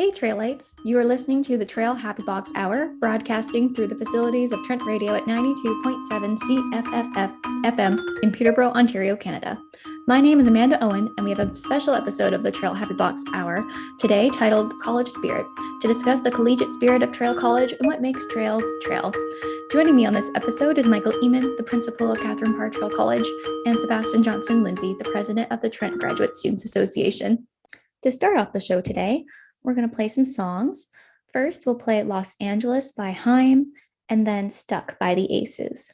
Hey Traillites, you are listening to the Traill Happy Box Hour, broadcasting through the facilities of Trent Radio at 92.7 CFFF FM in Peterborough, Ontario, Canada. My name is Amanda Owen, and we have a special episode of the Traill Happy Box Hour today titled College Spirit, to discuss the collegiate spirit of Traill College and what makes Traill Traill. Joining me on this episode is Michael Eamon, the principal of Catherine Parr Traill College, and Sebastian Johnson Lindsay, the president of the Trent Graduate Students Association. To start off the show today, we're going to play some songs. First, we'll play Los Angeles by Haim, and then Stuck by the Aces.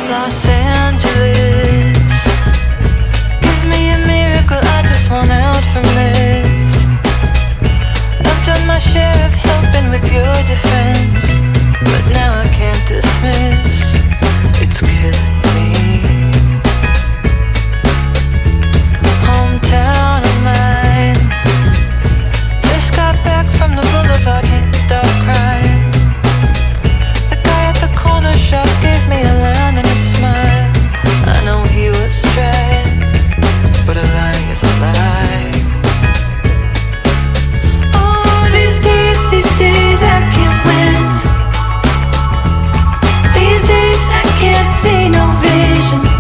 Los Angeles, give me a miracle, I just want out from this. I've done my share of helping with your defense, but now I can't dismiss, it's killing me. Hometown of mine, just got back from the boulevard, can't stop crying. The guy at the corner shop gave me a line and a smile. I know he was trying, but a lie is a lie. Oh, these days I can't win. These days I can't see no visions.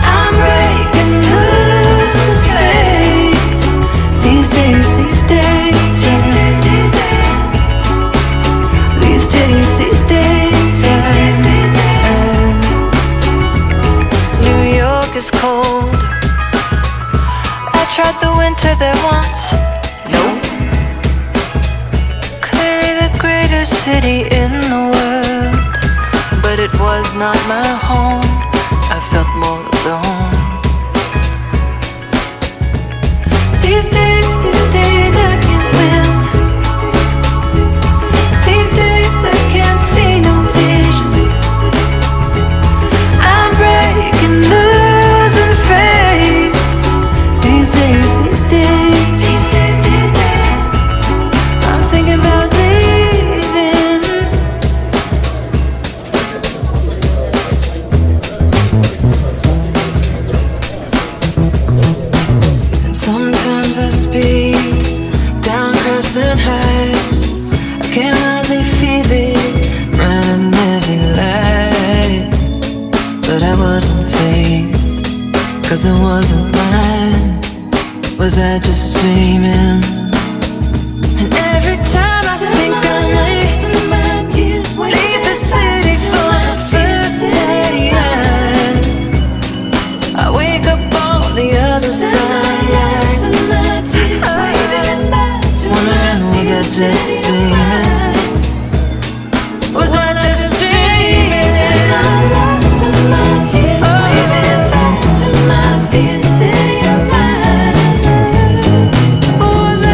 I'm breaking loose of faith. These days New York is cold. I tried the winter there once. Nope. Clearly the greatest city in the world, but it was not my home. I felt more alone. These days I can't win. These days I can't see no visions. I'm breaking loose and faith. These days I'm thinking about leaving. And sometimes I speed down Crescent Heights. I can hardly feel it running every light, but I wasn't fazed, 'cause it wasn't mine. Was I just dreaming? And every time I think I leave the city for the first time, I wake up on the other side. Wondering, was I just dreaming? Was I just dreaming? Back to my fear city of mine. Was I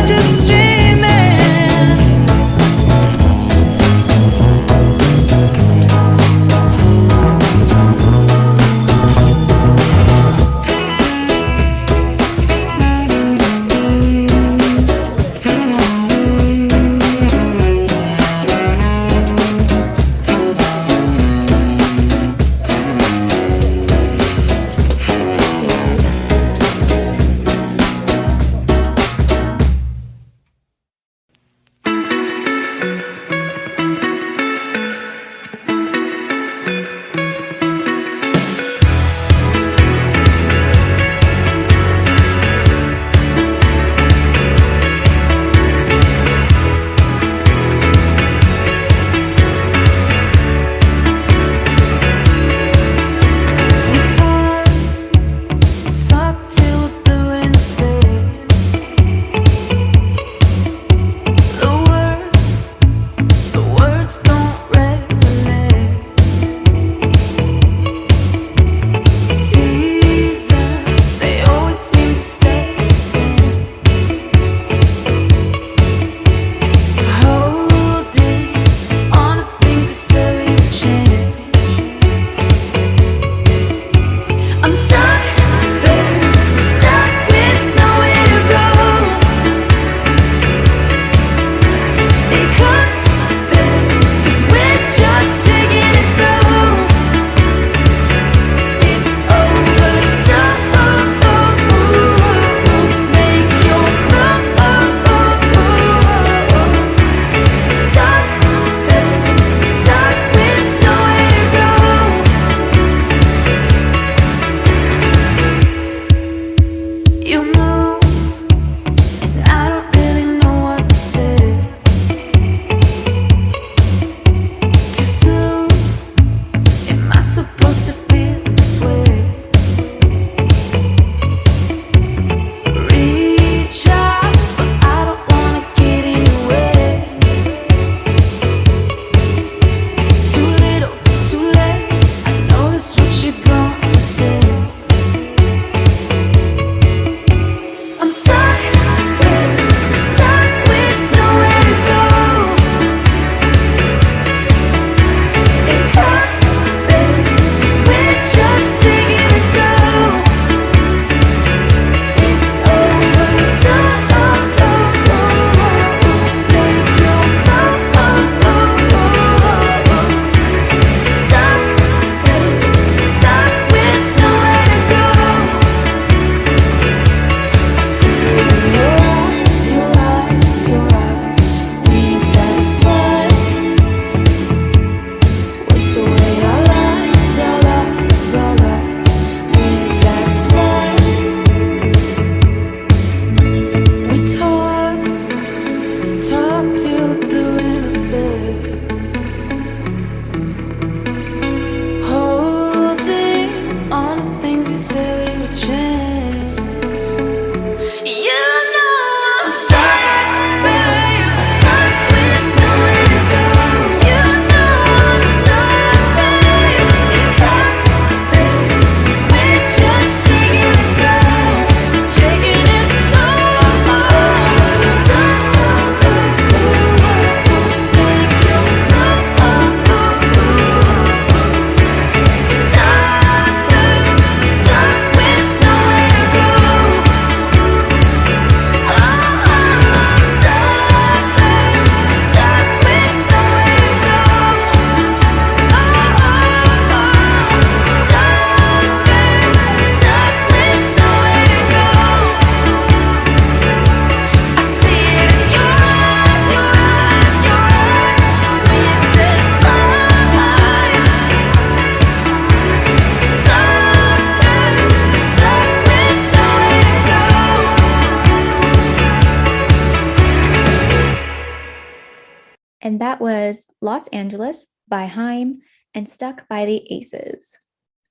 And that was Los Angeles by Haim and Stuck by the Aces.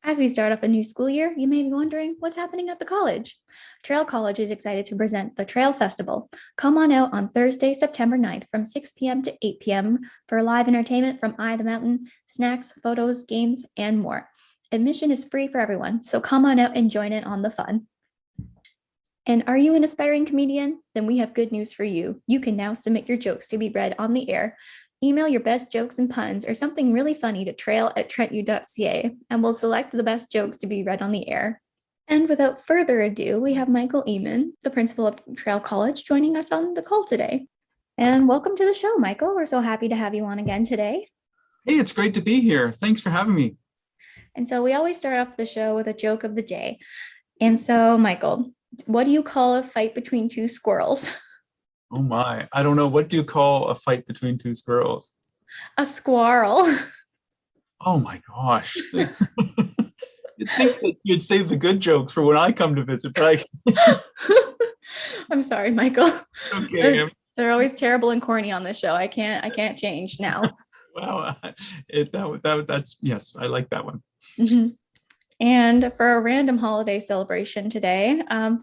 As we start up a new school year, you may be wondering what's happening at the college. Traill College is excited to present the Traill Festival. Come on out on Thursday, September 9th from 6 p.m. to 8 p.m. for live entertainment from Eye the Mountain, snacks, photos, games, and more. Admission is free for everyone, so come on out and join in on the fun. And are you an aspiring comedian? Then we have good news for you. You can now submit your jokes to be read on the air. Email your best jokes and puns or something really funny to traill@trentu.ca, and we'll select the best jokes to be read on the air. And without further ado, we have Michael Eamon, the principal of Traill College, joining us on the call today. And welcome to the show, Michael. We're so happy to have you on again today. Hey, it's great to be here. Thanks for having me. And so we always start off the show with a joke of the day. And so, Michael, what do you call a fight between two squirrels? Oh my, I don't know. What do you call a fight between two squirrels? A squirrel. Oh my gosh. You'd think that you'd save the good jokes for when I come to visit, but I'm sorry, Michael. okay. They're always terrible and corny on this show. I can't change now. Wow. That's, yes, I like that one. Mm-hmm. And for a random holiday celebration today,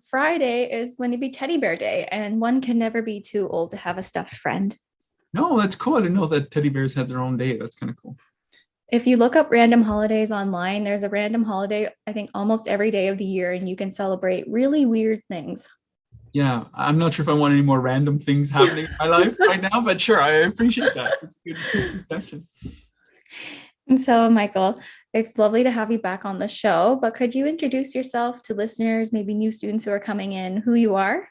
Friday is going to be Teddy Bear Day, and one can never be too old to have a stuffed friend. No, that's cool. I didn't know that teddy bears had their own day. That's kind of cool. If you look up random holidays online, there's a random holiday, I think, almost every day of the year, and you can celebrate really weird things. Yeah, I'm not sure if I want any more random things happening in my life right now, but sure, I appreciate that. It's a good suggestion. And so, Michael, it's lovely to have you back on the show, but could you introduce yourself to listeners, maybe new students who are coming in, who you are?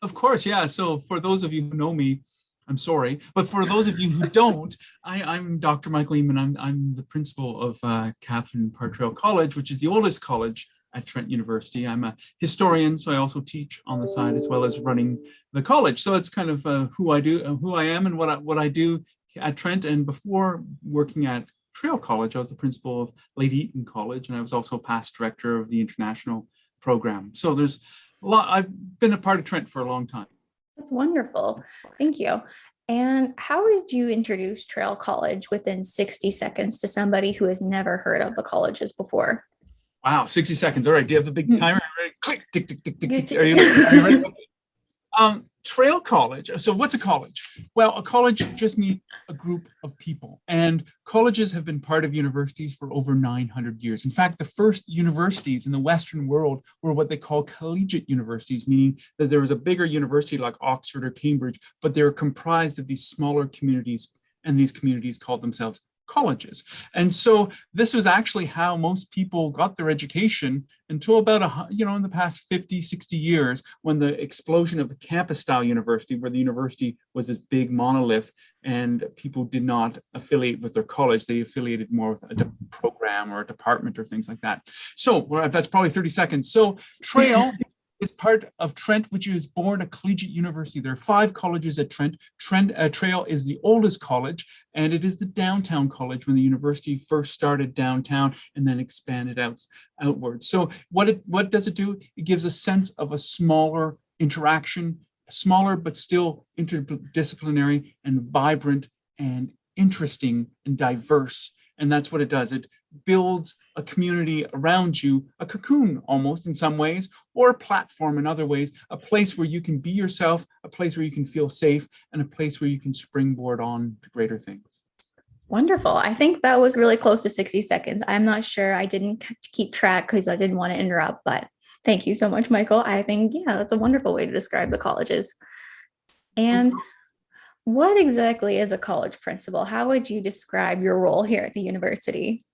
Of course, yeah. So for those of you who know me, I'm sorry, but for those of you who don't, I'm Dr. Michael Eamon. I'm the principal of Catherine Traill College, which is the oldest college at Trent University. I'm a historian, so I also teach on the side as well as running the college. So it's kind of who I am, and what I do at Trent. And before working at Traill College, I was the principal of Lady Eaton College, and I was also past director of the international program. So there's a lot. I've been a part of Trent for a long time. That's wonderful. Thank you. And how would you introduce Traill College within 60 seconds to somebody who has never heard of the colleges before? Wow, 60 seconds. All right. Do you have the big timer? Ready? Click, tick, tick, tick, tick, tick. Are you ready? Traill College. So what's a college? Well, a college just means a group of people, and colleges have been part of universities for over 900 years. In fact, the first universities in the Western world were what they call collegiate universities, meaning that there was a bigger university like Oxford or Cambridge, but they were comprised of these smaller communities, and these communities called themselves colleges. And so this was actually how most people got their education until about, in the past 50, 60 years, when the explosion of the campus style university, where the university was this big monolith and people did not affiliate with their college. They affiliated more with a program or a department or things like that. So that's probably 30 seconds. So Traill is part of Trent, which is born a collegiate university. There are 5 colleges at Trent. Traill is the oldest college, and it is the downtown college when the university first started downtown and then expanded outwards. So what does it do? It gives a sense of a smaller interaction, smaller but still interdisciplinary and vibrant and interesting and diverse. And that's what it does. It builds a community around you, a cocoon almost in some ways, or a platform in other ways, a place where you can be yourself, a place where you can feel safe, and a place where you can springboard on to greater things. Wonderful. I think that was really close to 60 seconds. I'm not sure. I didn't keep track because I didn't want to interrupt, but thank you so much, Michael. I think, that's a wonderful way to describe the colleges. And what exactly is a college principal? How would you describe your role here at the university?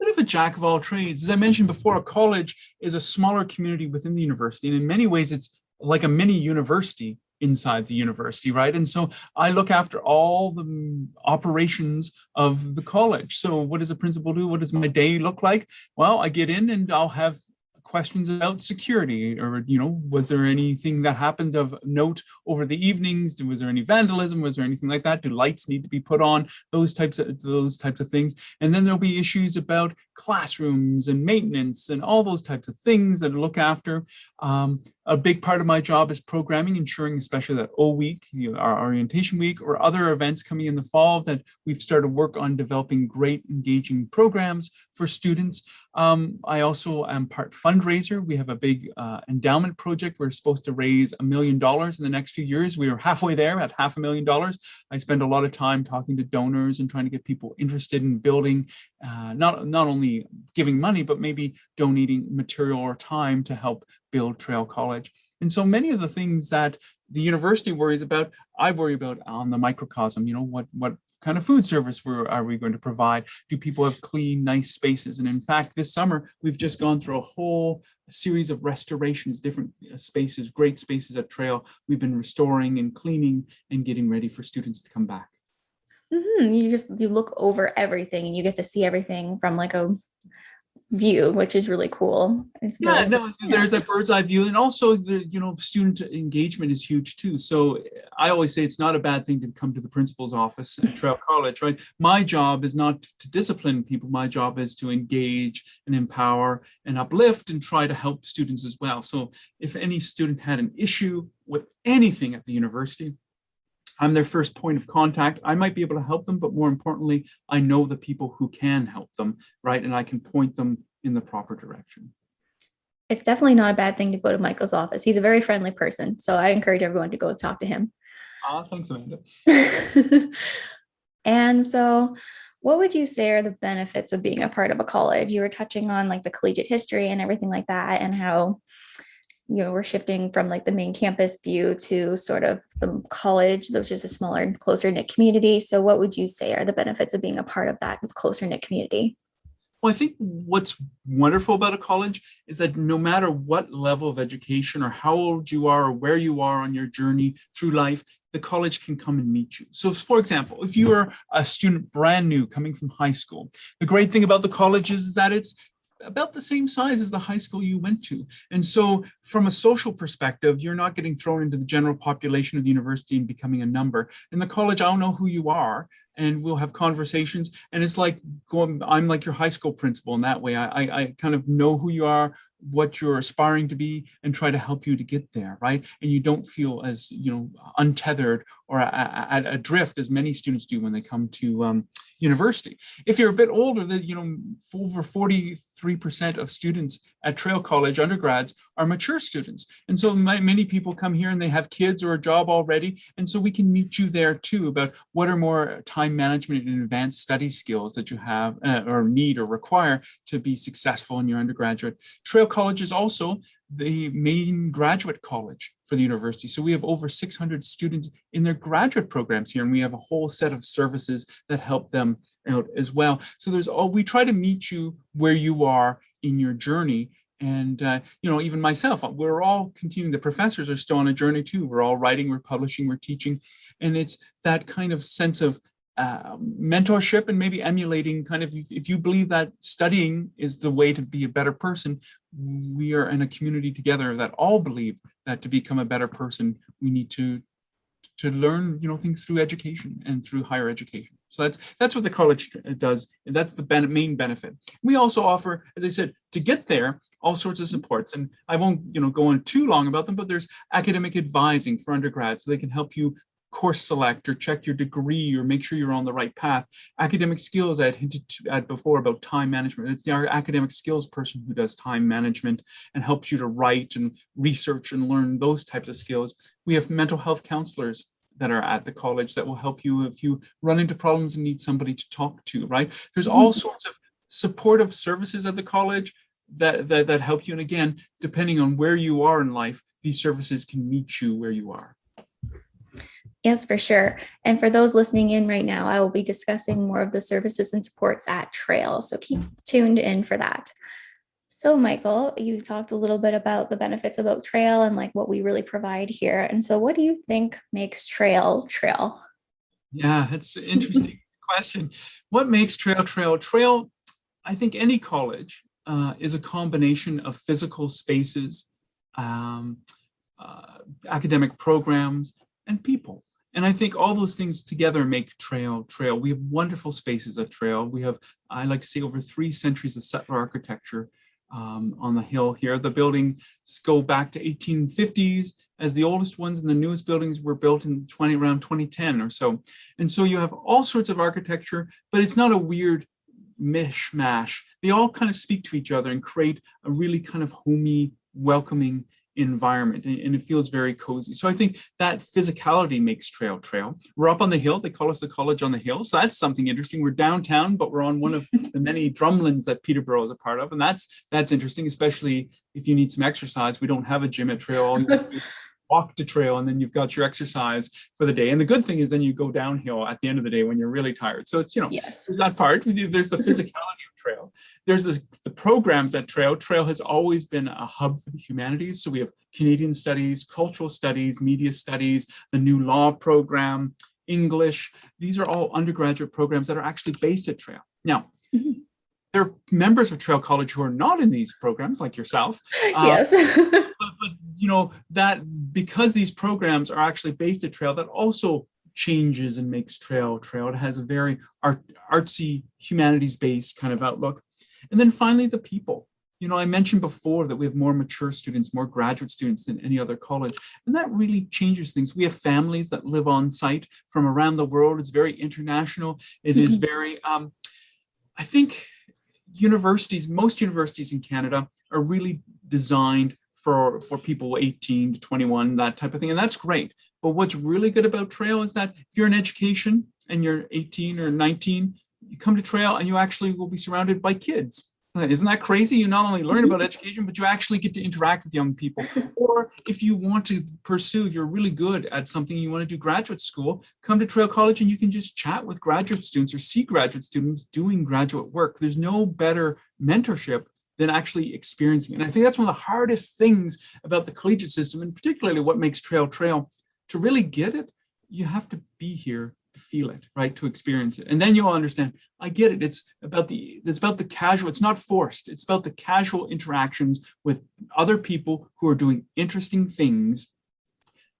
Bit of a jack of all trades. As I mentioned before, a college is a smaller community within the university, and in many ways it's like a mini university inside the university, right? And so I look after all the operations of the college. So what does a principal do? What does my day look like? Well, I get in and I'll have questions about security, or was there anything that happened of note over the evenings? Was there any vandalism? Was there anything like that? Do lights need to be put on? Those types of things. And then there'll be issues about classrooms and maintenance and all those types of things that I look after. A big part of my job is programming, ensuring especially that O Week, our orientation week, or other events coming in the fall, that we've started work on developing great engaging programs for students. I also am part fundraiser. We have a big endowment project. We're supposed to raise $1 million in the next few years. We are halfway there at $500,000. I spend a lot of time talking to donors and trying to get people interested in building, not only giving money, but maybe donating material or time to help build Traill College. And so many of the things that the university worries about, I worry about on the microcosm. What kind of food service are we going to provide? Do people have clean, nice spaces? And in fact, this summer, we've just gone through a whole series of restorations, different spaces, great spaces at Traill. We've been restoring and cleaning and getting ready for students to come back. You look over everything and you get to see everything from like a view, which is really cool. There's that bird's eye view, and also the student engagement is huge too. So I always say it's not a bad thing to come to the principal's office at Traill College, right? My job is not to discipline people. My job is to engage and empower and uplift and try to help students as well. So if any student had an issue with anything at the university, I'm their first point of contact. I might be able to help them, but more importantly, I know the people who can help them, right? And I can point them in the proper direction. It's definitely not a bad thing to go to Michael's office. He's a very friendly person. So I encourage everyone to go talk to him. Thanks, Amanda. And so what would you say are the benefits of being a part of a college? You were touching on like the collegiate history and everything like that, and how we're shifting from like the main campus view to sort of the college, which is a smaller and closer knit community. So what would you say are the benefits of being a part of that closer knit community? Well, I think what's wonderful about a college is that no matter what level of education or how old you are or where you are on your journey through life, the college can come and meet you. So for example, if you are a student brand new coming from high school, the great thing about the college is that it's about the same size as the high school you went to. And so from a social perspective, you're not getting thrown into the general population of the university and becoming a number. In the college, I'll know who you are and we'll have conversations. And it's like I'm like your high school principal in that way. I kind of know who you are, what you're aspiring to be, and try to help you to get there, right? And you don't feel as untethered or adrift as many students do when they come to university. If you're a bit older, that over 43% of students at Traill College undergrads are mature students, and so many people come here and they have kids or a job already, and so we can meet you there too about what are more time management and advanced study skills that you have or need or require to be successful in your undergraduate. Traill College is also the main graduate college for the university. So we have over 600 students in their graduate programs here, and we have a whole set of services that help them out as well. So we try to meet you where you are in your journey. And, even myself, we're all continuing, the professors are still on a journey too. We're all writing, we're publishing, we're teaching. And it's that kind of sense of mentorship and maybe emulating kind of, if you believe that studying is the way to be a better person, we are in a community together that all believe that to become a better person, we need to learn things through education and through higher education. So that's what the college does, and that's the main benefit. We also offer, as I said, to get there, all sorts of supports, and I won't go on too long about them, but there's academic advising for undergrads, so they can help you course select or check your degree or make sure you're on the right path. Academic skills, I had hinted at before about time management. It's our academic skills person who does time management and helps you to write and research and learn those types of skills. We have mental health counselors that are at the college that will help you if you run into problems and need somebody to talk to, right? There's all sorts of supportive services at the college that help you. And again, depending on where you are in life, these services can meet you where you are. Yes, for sure. And for those listening in right now, I will be discussing more of the services and supports at Traill. So keep tuned in for that. So Michael, you talked a little bit about the benefits about Traill and like what we really provide here. And so what do you think makes Traill Traill? Yeah, it's an interesting question. What makes Traill Traill? Traill, I think any college is a combination of physical spaces, academic programs, and people. And I think all those things together make Traill. We have wonderful spaces at Traill. We have, I like to say, over 3 centuries of settler architecture on the hill here. The buildings go back to 1850s as the oldest ones, and the newest buildings were built in around 2010 or so. And so you have all sorts of architecture, but it's not a weird mishmash. They all kind of speak to each other and create a really kind of homey, welcoming environment, and it feels very cozy. So I think that physicality makes Traill. We're up on the hill. They call us the college on the hill. So that's something interesting. We're downtown, but we're on one of the many drumlins that Peterborough is a part of. And that's interesting, especially if you need some exercise. We don't have a gym at Traill. All you have to do is walk to Traill, and then you've got your exercise for the day. And the good thing is then you go downhill at the end of the day when you're really tired. So it's, Yes. There's that part. There's the physicality of Traill. There's the programs at Traill. Traill has always been a hub for the humanities. So we have Canadian studies, cultural studies, media studies, the new law program, English. These are all undergraduate programs that are actually based at Traill. Now, there are members of Traill College who are not in these programs, like yourself. Yes. But that because these programs are actually based at Traill, that also changes and makes Traill. It has a very artsy, humanities-based kind of outlook. And then finally, the people. I mentioned before that we have more mature students, more graduate students than any other college, and that really changes things. We have families that live on site from around the world. It's very international. It is very, I think most universities in Canada are really designed for people 18 to 21, that type of thing, and that's great. But what's really good about Traill is that if you're in education and you're 18 or 19, you come to Traill and you actually will be surrounded by kids. Isn't that crazy? You not only learn about education, but you actually get to interact with young people. Or if you want to pursue, you're really good at something, you want to do graduate school, come to Traill College and you can just chat with graduate students or see graduate students doing graduate work. There's no better mentorship than actually experiencing it. And I think that's one of the hardest things about the collegiate system, and particularly what makes Traill. To really get it, you have to be here to feel it, right? To experience it. And then you'll understand, I get it. It's about the casual, it's not forced. It's about the casual interactions with other people who are doing interesting things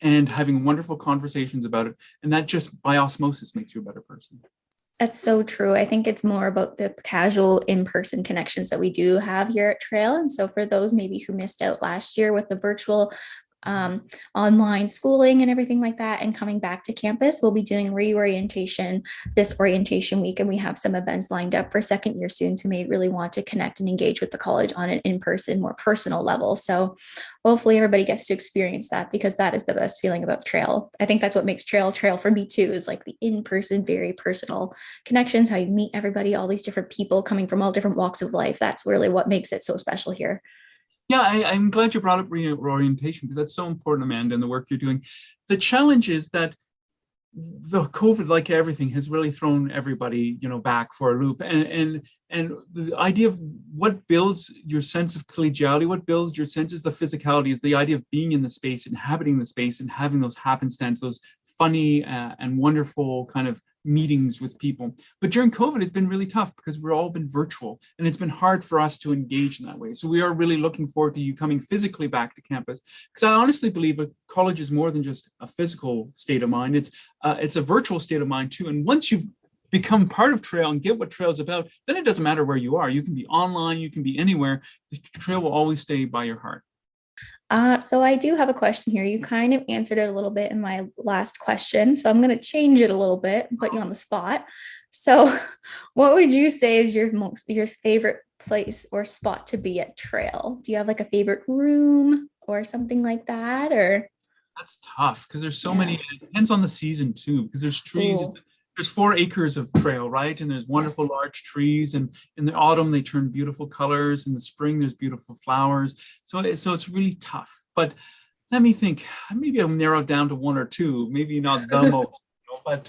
and having wonderful conversations about it. And that just by osmosis makes you a better person. That's so true. I think it's more about the casual in-person connections that we do have here at Traill. And so for those maybe who missed out last year with the virtual online schooling and everything like that, and coming back to campus, we'll be doing reorientation this orientation week, and we have some events lined up for second year students who may really want to connect and engage with the college on an in-person, more personal level. So hopefully everybody gets to experience that, because that is the best feeling about Traill. I think that's what makes Traill for me too, is like the in-person, very personal connections, how you meet everybody, all these different people coming from all different walks of life. That's really what makes it so special here. Yeah, I'm glad you brought up reorientation, because that's so important, Amanda, in the work you're doing. The challenge is that the COVID, like everything, has really thrown everybody, back for a loop. And the idea of what builds your sense of collegiality, what builds your sense is the physicality, is the idea of being in the space, inhabiting the space, and having those happenstance, those funny and wonderful kind of meetings with people. But during COVID, it's been really tough because we've all been virtual, and it's been hard for us to engage in that way. So we are really looking forward to you coming physically back to campus, because I honestly believe a college is more than just a physical state of mind. It's a virtual state of mind too. And once you've become part of Traill and get what Traill is about, then it doesn't matter where you are. You can be online, you can be anywhere. The Traill will always stay by your heart. So I do have a question here. You kind of answered it a little bit in my last question, so I'm going to change it a little bit and put you on the spot. So what would you say is your favorite place or spot to be at Traill? Do you have like a favorite room or something like that? Or that's tough, because there's so many. It depends on the season too, because there's trees. Cool. There's 4 acres of Traill, right? And there's wonderful large trees, and in the autumn they turn beautiful colors. In the spring there's beautiful flowers. So it's really tough. But let me think. Maybe I'll narrow it down to 1 or 2. Maybe not the most, but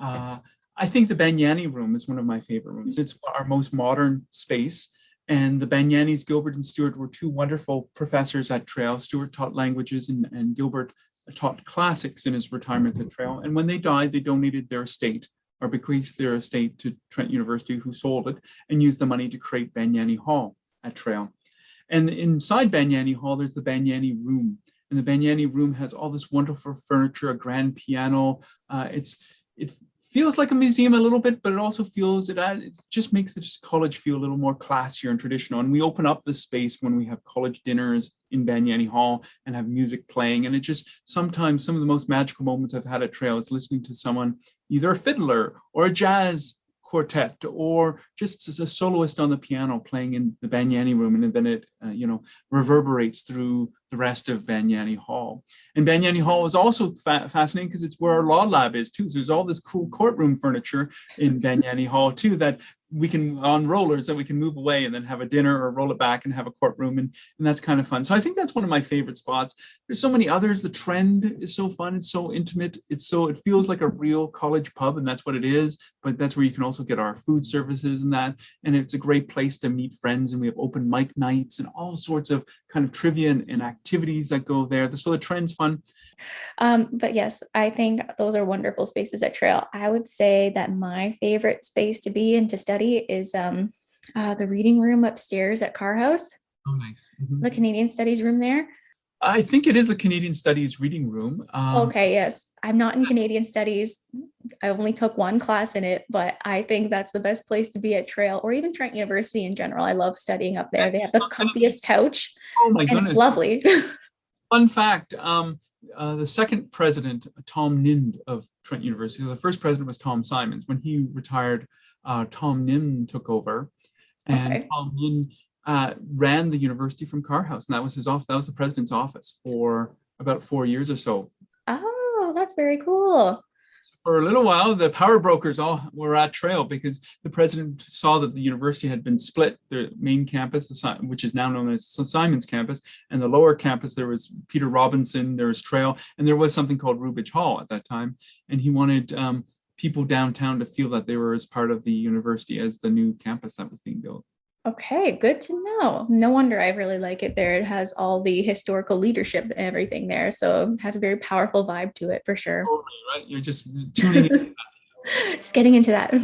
I think the Banyani room is one of my favorite rooms. It's our most modern space. And the Banyanis, Gilbert and Stewart, were 2 wonderful professors at Traill. Stewart taught languages, and Gilbert taught classics in his retirement at Traill. And when they died, they donated their estate, or bequeathed their estate, to Trent University, who sold it and used the money to create Banyani Hall at Traill. And inside Banyani Hall, there's the Banyani room. And the Banyani room has all this wonderful furniture, a grand piano. It feels like a museum a little bit, but it also feels it just makes the college feel a little more classier and traditional. And we open up the space when we have college dinners in Banyani Hall and have music playing. And it just sometimes some of the most magical moments I've had at Traill is listening to someone, either a fiddler or a jazz quartet or just as a soloist on the piano playing in the Banyani room, and then it reverberates through the rest of Banyani Hall. And Banyani Hall is also fascinating because it's where our law lab is too. So there's all this cool courtroom furniture in Banyani Hall too that we can, on rollers, that we can move away and then have a dinner or roll it back and have a courtroom, and that's kind of fun. So I think that's one of my favorite spots. There's so many others. The Trend is so fun. It's so intimate. It feels like a real college pub, and that's what it is. But that's where you can also get our food services and that. And it's a great place to meet friends. And we have open mic nights and all sorts of kind of trivia and activities that go there. So the Trend's fun. But yes, I think those are wonderful spaces at Traill. I would say that my favorite space to be and to study is the reading room upstairs at Carr House. Oh, nice. Mm-hmm. The Canadian Studies room there. I think it is the Canadian Studies reading room. Okay, yes. I'm not in Canadian Studies. I only took one class in it, but I think that's the best place to be at Traill, or even Trent University in general. I love studying up there. They have the comfiest couch. Oh my goodness. It's lovely. Fun fact, the second president, Tom Nind of Trent University, the first president was Tom Simons. When he retired, Tom Nind took over, and Tom Nind ran the university from Carr House, and that was his office. That was the president's office for about 4 years or so. Oh, that's very cool. So for a little while, the power brokers all were at Traill because the president saw that the university had been split. The main campus, which is now known as Simons campus, and the lower campus, there was Peter Robinson, there was Traill, and there was something called Rubidge Hall at that time. And he wanted people downtown to feel that they were as part of the university as the new campus that was being built. Okay, good to know. No wonder I really like it there. It has all the historical leadership and everything there. So it has a very powerful vibe to it for sure. Totally, right? You're just tuning in. Just getting into that.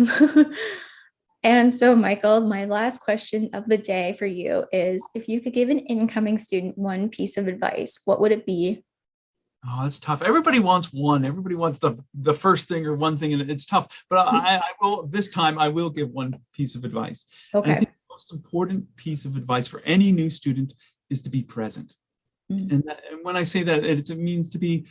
And so, Michael, my last question of the day for you is, if you could give an incoming student one piece of advice, what would it be? Oh, it's tough. Everybody wants one. Everybody wants the first thing or one thing, and it's tough. But I will, this time, I will give one piece of advice. Okay. I think the most important piece of advice for any new student is to be present. Mm-hmm. And when I say that, it means to be,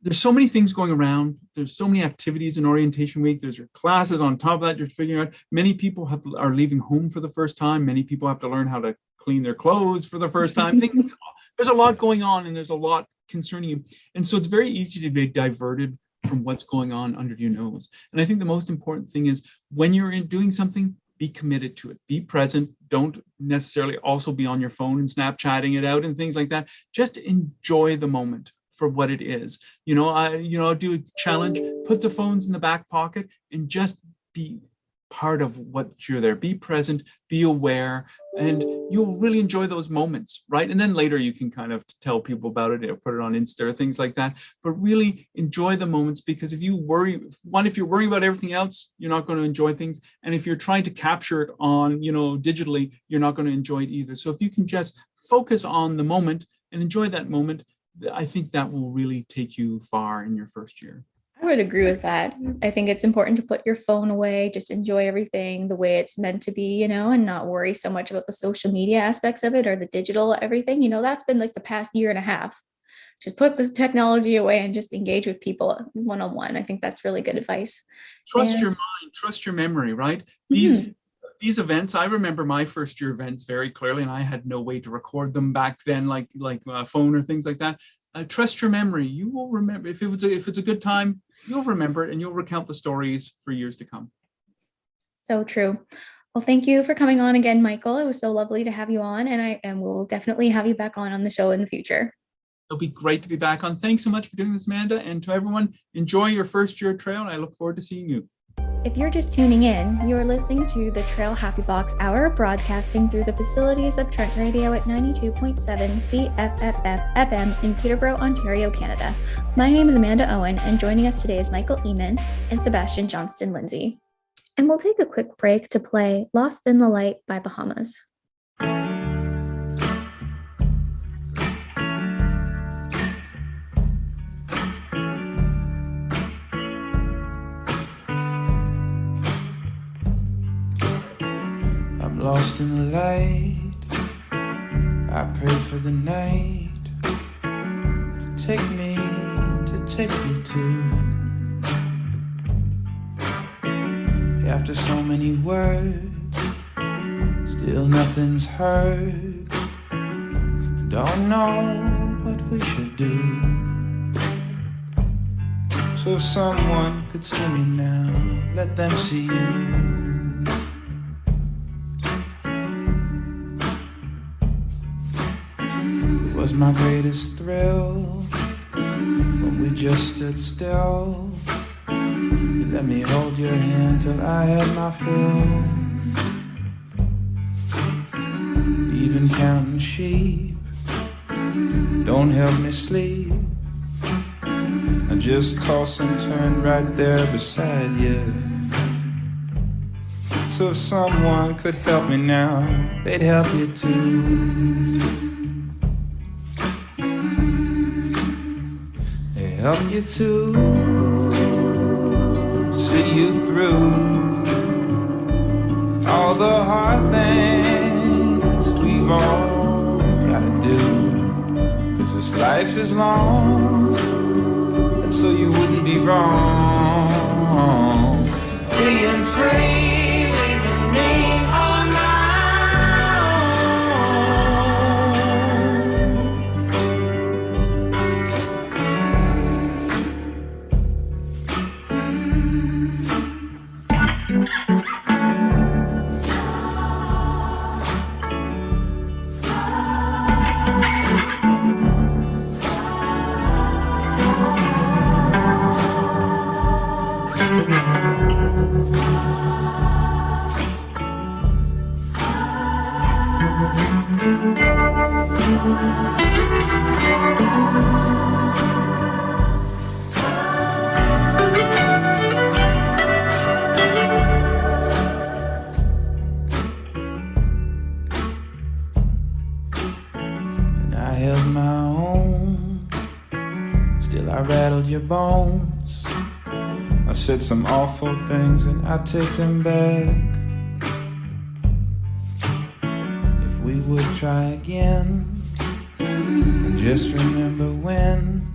there's so many things going around. There's so many activities in orientation week. There's your classes on top of that. You're figuring out, many people are leaving home for the first time. Many people have to learn how to clean their clothes for the first time. There's a lot going on, and there's a lot concerning you. And so it's very easy to be diverted from what's going on under your nose. And I think the most important thing is, when you're doing something, be committed to it. Be present. Don't necessarily also be on your phone and Snapchatting it out and things like that. Just enjoy the moment for what it is. Do a challenge, put the phones in the back pocket and just be part of what you're there. Be present, be aware, and you'll really enjoy those moments, right? And then later you can kind of tell people about it or put it on Insta or things like that. But really enjoy the moments, because if you're worrying about everything else, you're not going to enjoy things. And if you're trying to capture it on, digitally, you're not going to enjoy it either. So if you can just focus on the moment and enjoy that moment, I think that will really take you far in your first year. I would agree with that. I think it's important to put your phone away, just enjoy everything the way it's meant to be, and not worry so much about the social media aspects of it or the digital everything. That's been like the past year and a half. Just put the technology away and just engage with people one-on-one. I think that's really good advice. Trust your mind, trust your memory, right? These events, I remember my first year events very clearly, and I had no way to record them back then, like a phone or things like that. Trust your memory. You will remember. If it's a good time, you'll remember it, and you'll recount the stories for years to come. So true. Well, thank you for coming on again, Michael. It was so lovely to have you on, and we'll definitely have you back on the show in the future. It'll be great to be back on. Thanks so much for doing this, Amanda. And to everyone, enjoy your first year at Traill, and I look forward to seeing you. If you're just tuning in, you are listening to the Traill Happy Box Hour, broadcasting through the facilities of Trent Radio at 92.7 CFFF FM in Peterborough, Ontario, Canada. My name is Amanda Owen, and joining us today is Michael Eamon and Sebastian Johnston-Lindsay. And we'll take a quick break to play Lost in the Light by Bahamas. I'm lost in the light. I pray for the night to take me, to take you to. After so many words, still nothing's heard. Don't know what we should do. So if someone could see me now, let them see you. It was my greatest thrill when we just stood still. You let me hold your hand till I had my fill. Even counting sheep don't help me sleep. I just toss and turn right there beside you. So if someone could help me now, they'd help you too. They'd help you too. See you through all the hard things we've all gotta do. 'Cause this life is long, and so you wouldn't be wrong. Being free, leaving me on my your bones. I said some awful things and I take them back. If we would try again, and just remember when,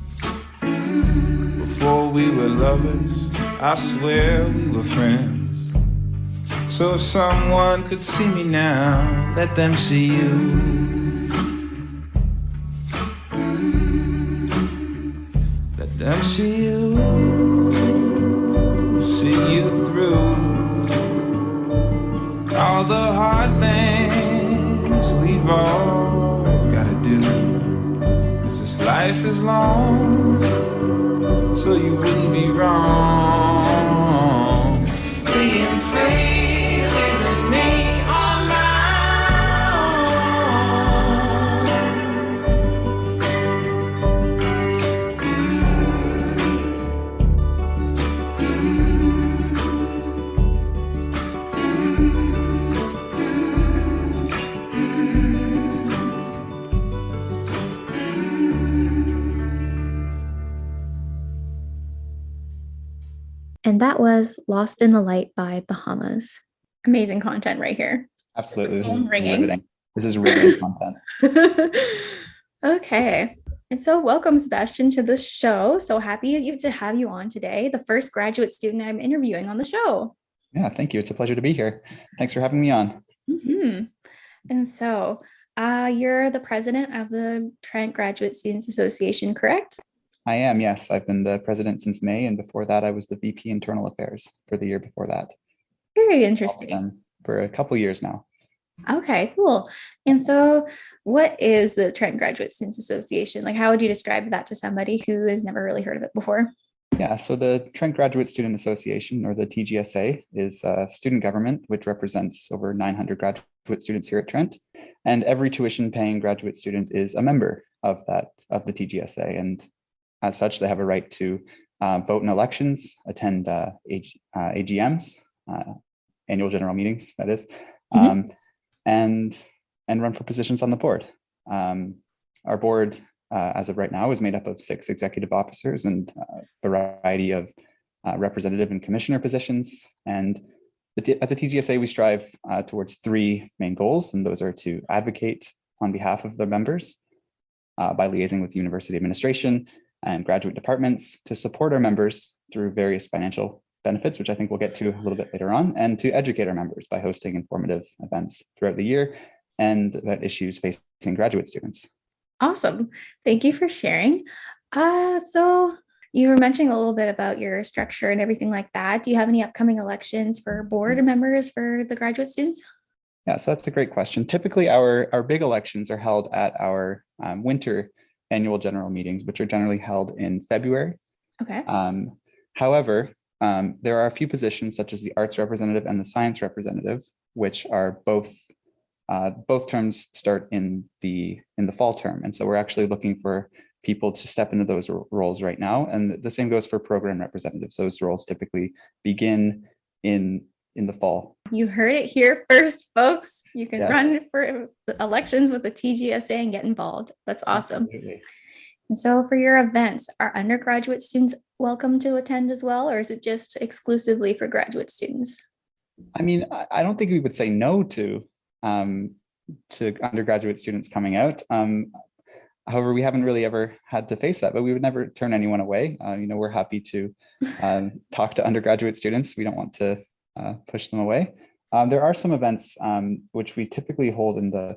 before we were lovers, I swear we were friends. So if someone could see me now, let them see you. Let see you through all the hard things we've all gotta do. 'Cause this life is long, so you wouldn't be wrong. Being free, leaving me on my And that was Lost in the Light by Bahamas. Amazing content right here. Absolutely. This is Ringing. riveting. This is riveting content. Okay. And so welcome, Sebastian, to the show. So happy to have you on today, the first graduate student I'm interviewing on the show. Yeah, thank you. It's a pleasure to be here. Thanks for having me on. Mm-hmm. And so you're the president of the Trent Graduate Students Association, correct? I am, yes. I've been the president since May, and before that, I was the VP Internal Affairs for the year before that. Very interesting. For a couple years now. Okay, cool. And so what is the Trent Graduate Students Association? Like, how would you describe that to somebody who has never really heard of it before? Yeah, so the Trent Graduate Student Association, or the TGSA, is a student government which represents over 900 graduate students here at Trent. And every tuition-paying graduate student is a member of the TGSA. And as such, they have a right to vote in elections, attend AGMs, annual general meetings, that is, and run for positions on the board. Our board, as of right now, is made up of 6 executive officers and a variety of representative and commissioner positions. And at the TGSA, we strive towards three main goals, and those are to advocate on behalf of the members by liaising with university administration and graduate departments, to support our members through various financial benefits, which I think we'll get to a little bit later on, and to educate our members by hosting informative events throughout the year and about issues facing graduate students. Awesome. Thank you for sharing. So you were mentioning a little bit about your structure and everything like that. Do you have any upcoming elections for board members for the graduate students? Yeah, so that's a great question. Typically, our big elections are held at our winter annual general meetings, which are generally held in February. Okay. However, there are a few positions such as the arts representative and the science representative, which are both terms start in the fall term. And so we're actually looking for people to step into those roles right now. And the same goes for program representatives. Those roles typically begin in the fall. You heard it here first, folks. You can Yes. run for elections with the TGSA and get involved. That's awesome. Absolutely. And so for your events, are undergraduate students welcome to attend as well, or is it just exclusively for graduate students? I mean, I don't think we would say no to undergraduate students coming out. However, we haven't really ever had to face that, but we would never turn anyone away. We're happy to talk to undergraduate students. We don't want to push them away. There are some events which we typically hold in the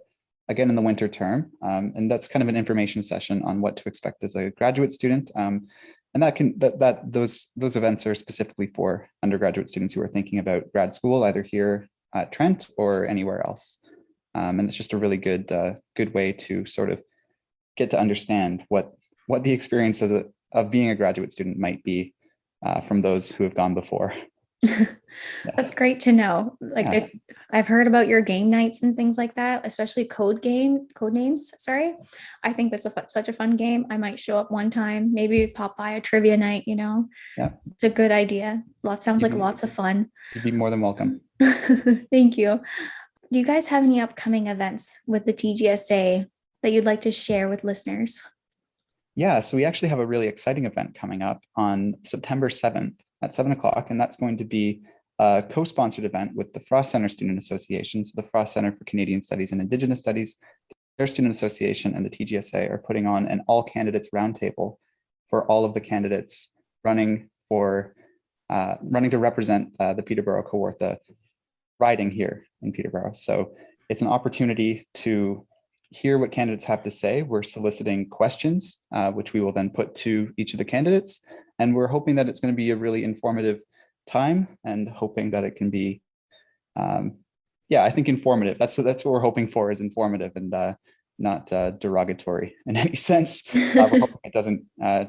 winter term, and that's kind of an information session on what to expect as a graduate student. And those events are specifically for undergraduate students who are thinking about grad school, either here at Trent or anywhere else. And it's just a really good way to sort of get to understand what the experience of being a graduate student might be from those who have gone before. That's great to know. I've heard about your game nights and things like that, especially code names. Sorry. I think that's such a fun game. I might show up one time, maybe pop by a trivia night, Yeah. It's a good idea. Sounds like lots of fun. You'd be more than welcome. Thank you. Do you guys have any upcoming events with the TGSA that you'd like to share with listeners? Yeah, so we actually have a really exciting event coming up on September 7th at 7 o'clock, and that's going to be a co-sponsored event with the Frost Center Student Association. So the Frost Center for Canadian Studies and Indigenous Studies, their student association, and the TGSA are putting on an all candidates roundtable for all of the candidates running to represent the Peterborough Kawartha riding here in Peterborough. So it's an opportunity to hear what candidates have to say. We're soliciting questions, which we will then put to each of the candidates. And we're hoping that it's going to be a really informative time, and hoping that it can be, I think informative. That's what we're hoping for, is informative and not derogatory in any sense. We're hoping it doesn't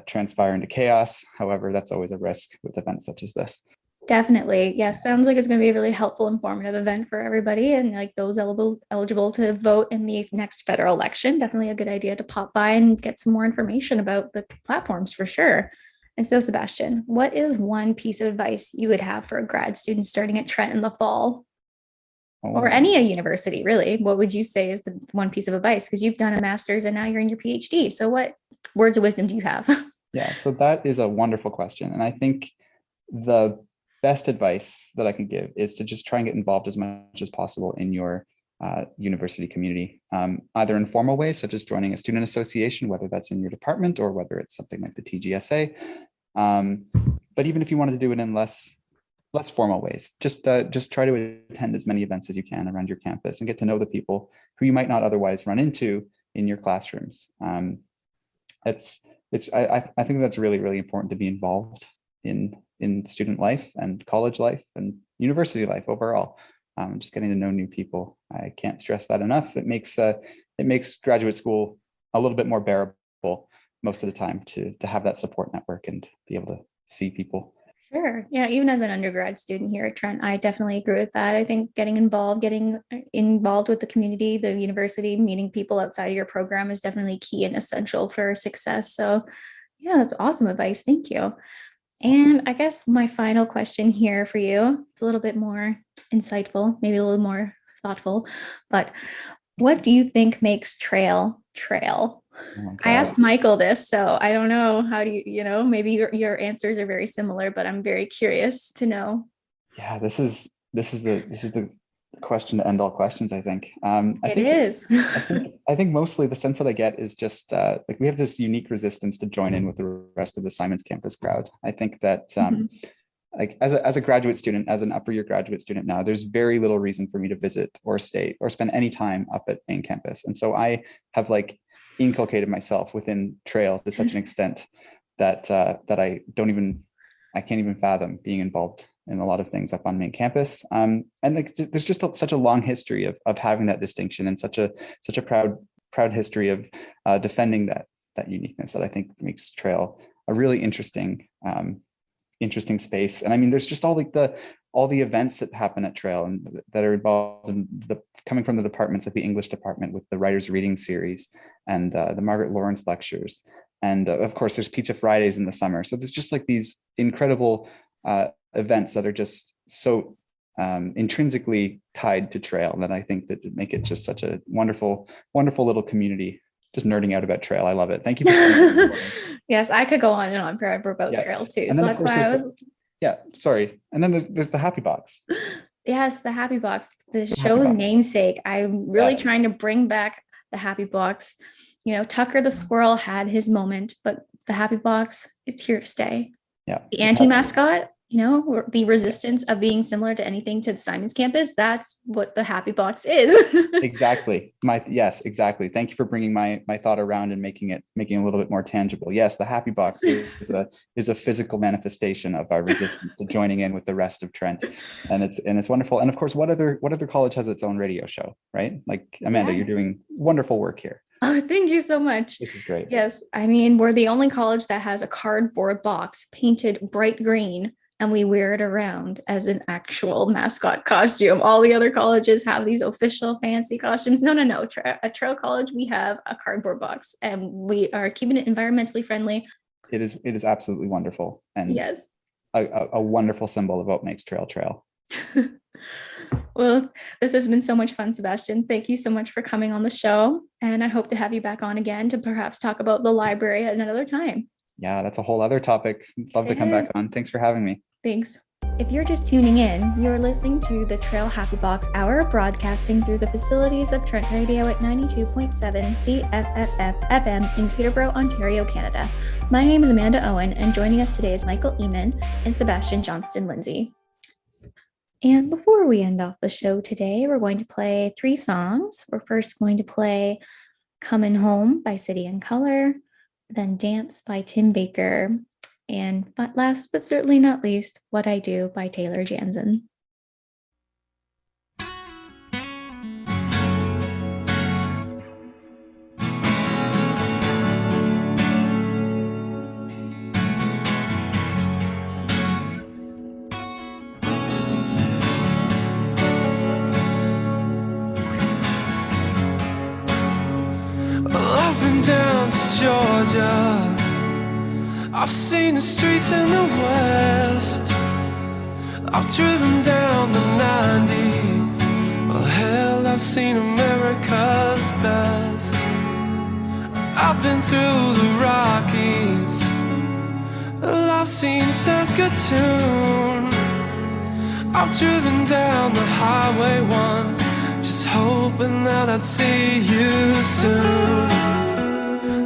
transpire into chaos. However, that's always a risk with events such as this. Definitely. Yeah. Sounds like it's going to be a really helpful, informative event for everybody. And like those eligible to vote in the next federal election. Definitely a good idea to pop by and get some more information about the platforms for sure. And so, Sebastian, what is one piece of advice you would have for a grad student starting at Trent in the fall? Or any university, really? What would you say is the one piece of advice? Because you've done a master's and now you're in your PhD. So what words of wisdom do you have? Yeah, so that is a wonderful question. And I think the best advice that I can give is to just try and get involved as much as possible in your university community, either in formal ways, such as joining a student association, whether that's in your department or whether it's something like the TGSA. But even if you wanted to do it in less formal ways, just try to attend as many events as you can around your campus and get to know the people who you might not otherwise run into in your classrooms. I think that's really, really important to be involved in student life and college life and university life overall. Just getting to know new people. I can't stress that enough. It makes graduate school a little bit more bearable most of the time to have that support network and be able to see people. Sure. Yeah. Even as an undergrad student here at Trent, I definitely agree with that. I think getting involved with the community, the university, meeting people outside of your program is definitely key and essential for success. So yeah, that's awesome advice. Thank you. And I guess my final question here for you, it's a little bit more insightful, maybe a little more thoughtful, but what do you think makes Traill? Oh, I asked Michael this, so I don't know, how do maybe your answers are very similar, but I'm very curious to know. Yeah, this is this is the question to end all questions, I think. I think mostly the sense that I get is just like we have this unique resistance to join in with the rest of the Simons campus crowd. I think that like as a graduate student, as an upper year graduate student now, there's very little reason for me to visit or stay or spend any time up at main campus. And so I have like inculcated myself within Traill to such an extent that I can't even fathom being involved in a lot of things up on main campus. And like there's just such a long history of having that distinction and such a proud history of defending that uniqueness that I think makes Traill a really interesting space. And I mean, there's just all the events that happen at Traill and that are involved in coming from the departments, like the English department with the Writers Reading Series and the Margaret Lawrence lectures. And of course, there's Pizza Fridays in the summer. So there's just like these incredible events that are just so intrinsically tied to Traill that I think that make it just such a wonderful, wonderful little community. Just nerding out about Traill. I love it. Thank you for Yes, I could go on and on forever about Traill too. And so then, that's why sorry. And then there's the Happy Box. Yes, the Happy Box, the show's namesake. I'm really trying to bring back the Happy Box. You know, Tucker the squirrel had his moment, but the Happy Box, it's here to stay. Yeah. The anti-mascot, you know, the resistance of being similar to anything to the Simons campus, that's what the Happy Box is. Exactly. Yes, exactly. Thank you for bringing my thought around and making it a little bit more tangible. Yes, the Happy Box is a physical manifestation of our resistance to joining in with the rest of Trent. And it's wonderful. And of course, what other college has its own radio show, right? Like Amanda, You're doing wonderful work here. Oh, thank you so much. This is great. Yes. I mean, we're the only college that has a cardboard box painted bright green and we wear it around as an actual mascot costume. All the other colleges have these official fancy costumes. No. At Traill College, we have a cardboard box and we are keeping it environmentally friendly. It is absolutely wonderful. And yes, a wonderful symbol of what makes Traill. Well, this has been so much fun, Sebastian. Thank you so much for coming on the show. And I hope to have you back on again to perhaps talk about the library at another time. Yeah, that's a whole other topic. Love to come back on. Thanks for having me. Thanks. If you're just tuning in, you're listening to the Traill Happy Box Hour, broadcasting through the facilities of Trent Radio at 92.7 CFFF FM in Peterborough, Ontario, Canada. My name is Amanda Owen, and joining us today is Michael Eamon and Sebastian Johnston-Lindsay. And before we end off the show today, we're going to play 3 songs. We're first going to play Comin' Home by City and Color, then Dance by Tim Baker, and last but certainly not least, What I Do by Taylor Jansen. I've been down to Georgia. I've seen the streets in the west. I've driven down the 90. Well, hell, I've seen America's best. I've been through the Rockies. Well, I've seen Saskatoon. I've driven down the Highway 1, just hoping that I'd see you soon.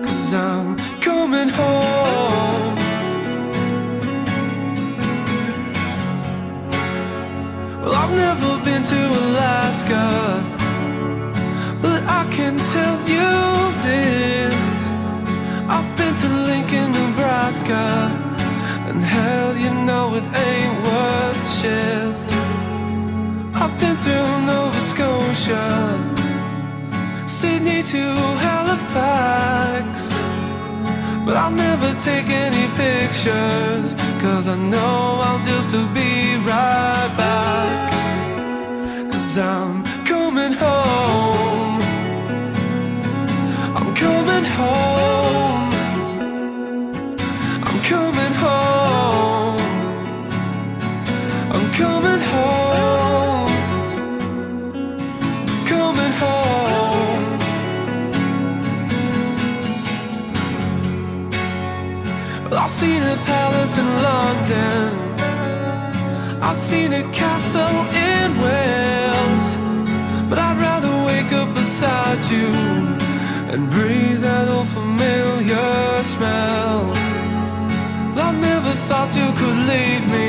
'Cause I'm coming home. Well, I've never been to Alaska, but I can tell you this: I've been to Lincoln, Nebraska, and hell, you know it ain't worth shit. I've been through Nova Scotia, Sydney to Halifax, but I'll never take any pictures, 'cause I know I'll just be right back. 'Cause I'm coming home. I'm coming home. I'm coming home. I'm coming home. Coming home. Well, I've seen a palace in London. I've seen a castle in and breathe that old familiar smell. I never thought you could leave me.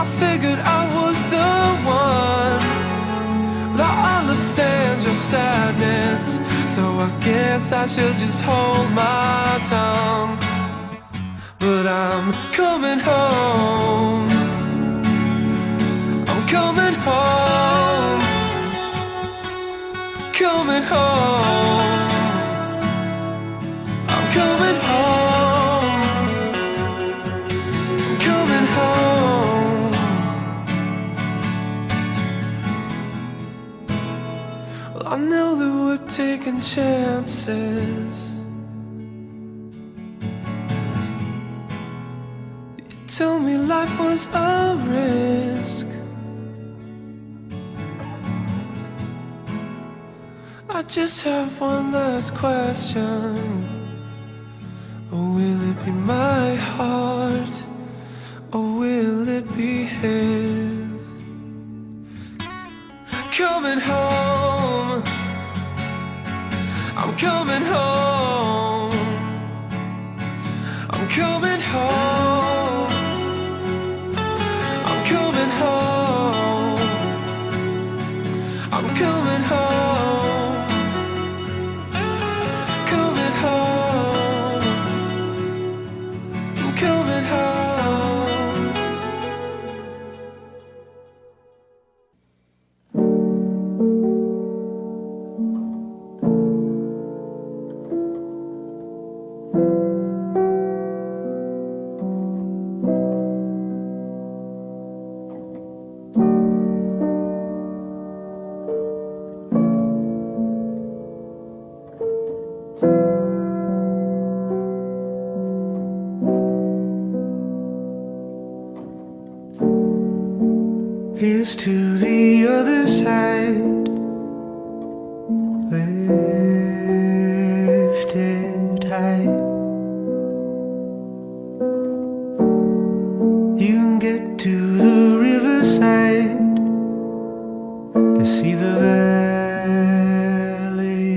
I figured I was the one, but I understand your sadness, so I guess I should just hold my tongue. But I'm coming home. I'm coming home. Coming home. I'm coming home. Coming home. Well, I know that we're taking chances. You told me life was a risk. I just have one last question. Or will it be my heart? Or will it be his? Coming home. I'm coming home. I'm coming home. I'm coming home. I'm coming home. Coming home. I'm coming home. Here's to the other side, lifted high. You can get to the riverside to see the valley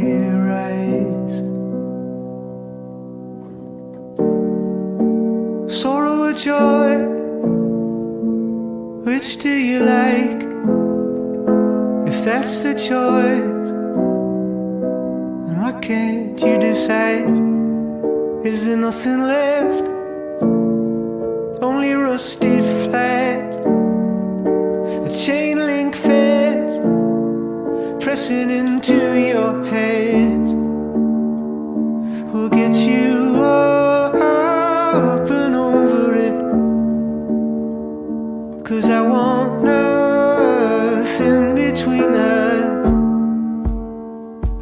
rise. Sorrow or joy, which do you like? If that's the choice, then why can't you decide? Is there nothing left? Only rusted flags, a chain link fence pressing into your hands. We'll get you up and over it, 'cause I want nothing between us.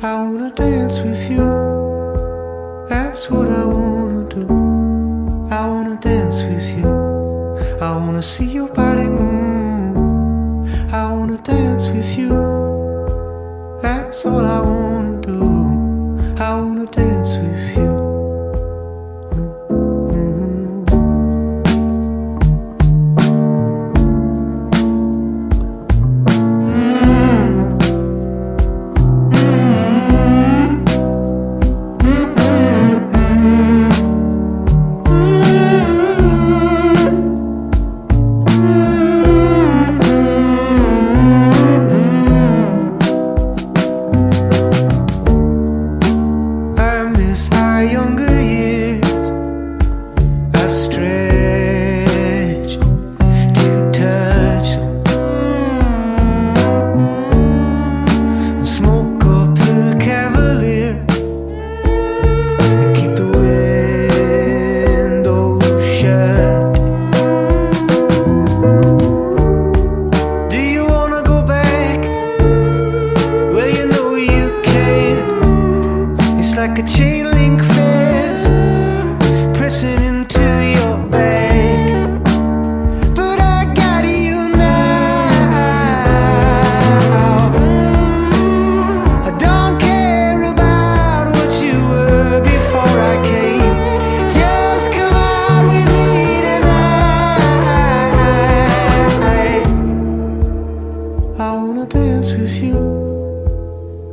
I wanna dance with you, that's what I wanna do. I wanna dance with you, I wanna see your body move. I wanna dance with you, that's all I wanna do. I wanna dance with you. Like a chain link fence pressing into your back, but I got you now. I don't care about what you were before I came. Just come out with me tonight. I wanna dance with you,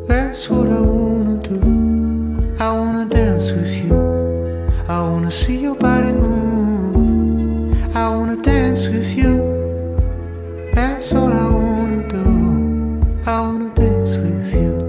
that's what I wanna do. do. I wanna dance with you. I wanna see your body move. I wanna dance with you. That's all I wanna do. I wanna dance with you.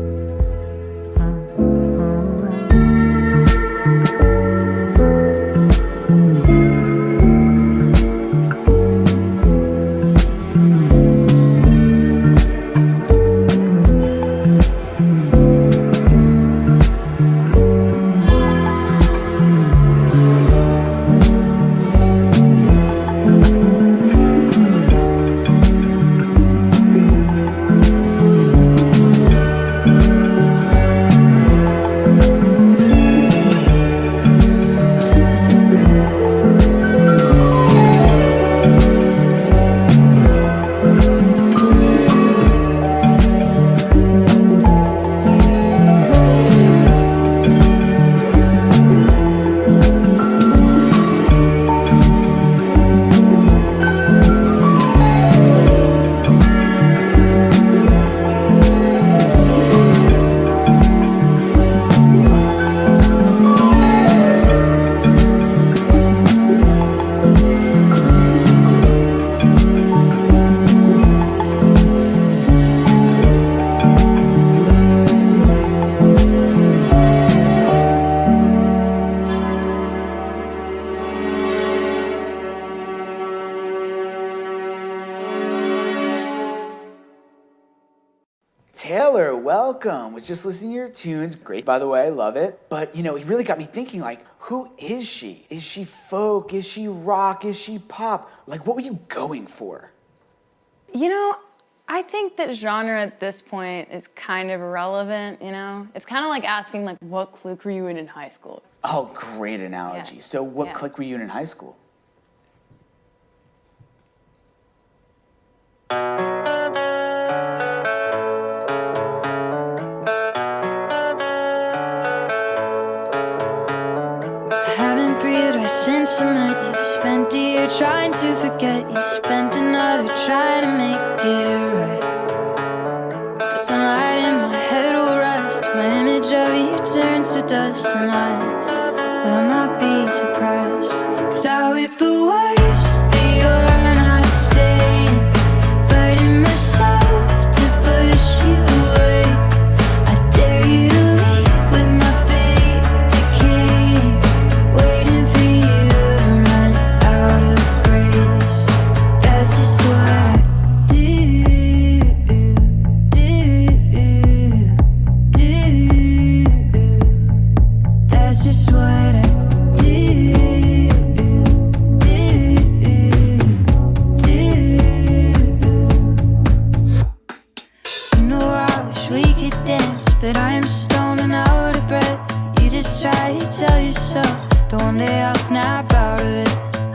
Taylor, welcome. Was just listening to your tunes. Great, by the way, love it. But, it really got me thinking, who is she? Is she folk? Is she rock? Is she pop? What were you going for? I think that genre at this point is kind of irrelevant, It's kind of like asking, what clique were you in high school? Oh, great analogy. Yeah. So what clique were you in high school? Haven't breathed right since I met you. Spent a year trying to forget you. Spent another trying to make it right. The sunlight in my head will rust. My image of you turns to dust. And I will not be surprised. 'Cause I'll be the worst that you're not saying. Fighting myself to push you away. I dare you to leave with my faith decaying. Waiting for you to run out of grace. That's just what I do. That's just what I do. You know I wish we could dance, but I am stoned and out of breath. You just try to tell yourself that one day I'll snap out of it.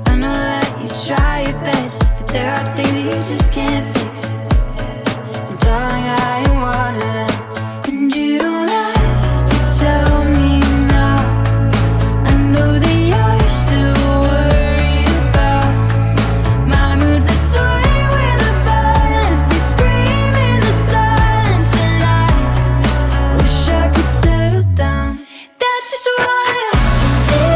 I know that you try your best, but there are things that you just can't fix. And darling, I am one of them. And you don't have to tell me now. I know that you're still worried about my moods that sway with the violence. They scream in the silence, and I wish I could settle down. That's just what I do.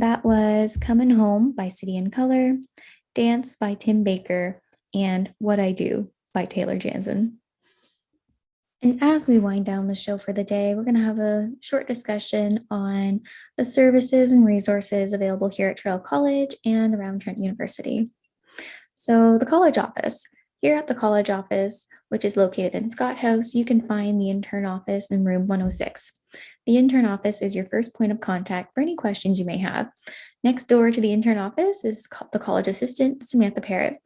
And that was Coming Home by City and Color, Dance by Tim Baker, and What I Do by Taylor Jansen. And as we wind down the show for the day, we're going to have a short discussion on the services and resources available here at Traill College and around Trent University. So the college office. Here at the college office, which is located in Scott House, you can find the intern office in room 106. The intern office is your first point of contact for any questions you may have. Next door to the intern office is the college assistant, Samantha Parrott,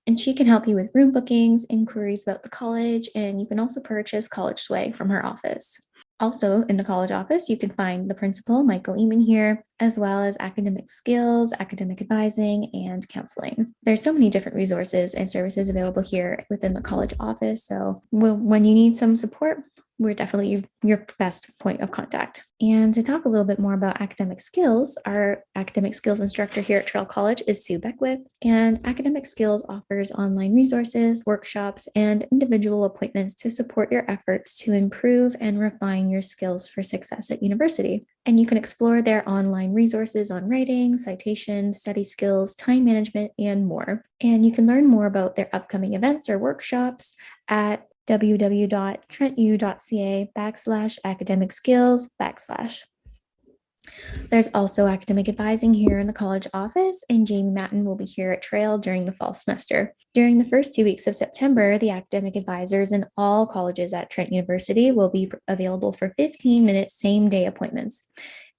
and she can help you with room bookings, inquiries about the college, and you can also purchase college swag from her office. Also in the college office, you can find the principal, Michael Eamon here, as well as academic skills, academic advising, and counseling. There's so many different resources and services available here within the college office. So when you need some support, we're definitely your best point of contact. And to talk a little bit more about academic skills, our academic skills instructor here at Traill College is Sue Beckwith, and academic skills offers online resources, workshops, and individual appointments to support your efforts to improve and refine your skills for success at university. And you can explore their online resources on writing, citation, study skills, time management, and more. And you can learn more about their upcoming events or workshops at www.trentu.ca/academic skills/. There's also academic advising here in the college office, and Jamie Matten will be here at Traill during the fall semester. During the first 2 weeks of September, the academic advisors in all colleges at Trent University will be available for 15-minute same-day appointments.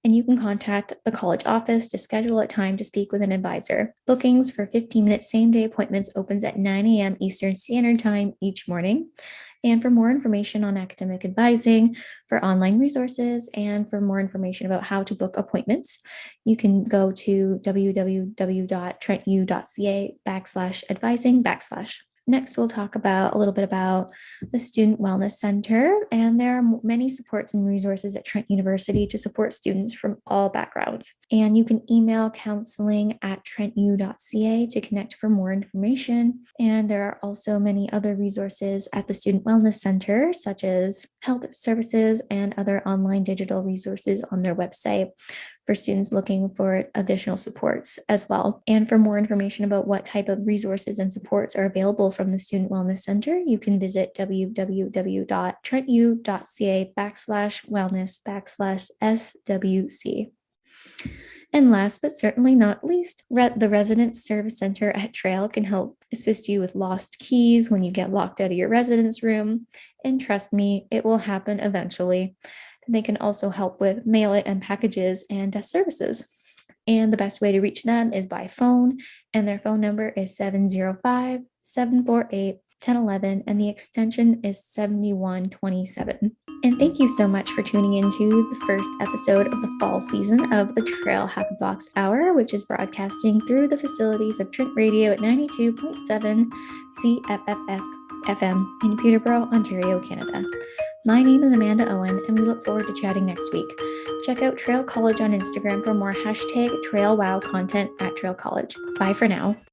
And you can contact the college office to schedule a time to speak with an advisor. Bookings for 15-minute same-day appointments opens at 9 a.m. Eastern Standard Time each morning. And for more information on academic advising, for online resources, and for more information about how to book appointments, you can go to www.trentu.ca/advising/. Next, we'll talk about a little bit about the Student Wellness Center, and there are many supports and resources at Trent University to support students from all backgrounds. And you can email counseling@trentu.ca to connect for more information. And there are also many other resources at the Student Wellness Center, such as health services and other online digital resources on their website for students looking for additional supports as well. And for more information about what type of resources and supports are available from the Student Wellness Center, you can visit www.trentu.ca/wellness/SWC. And last but certainly not least, the Resident Service Center at Traill can help assist you with lost keys when you get locked out of your residence room. And trust me, it will happen eventually. They can also help with mail it and packages and desk services. And the best way to reach them is by phone, and their phone number is 705-748-1011, and the extension is 7127. And thank you so much for tuning into the first episode of the fall season of the Traill Happy Box Hour, which is broadcasting through the facilities of Trent Radio at 92.7 CFFF FM in Peterborough, Ontario, Canada. My name is Amanda Owen, and we look forward to chatting next week. Check out Traill College on Instagram for more #TraillWow content at Traill College. Bye for now.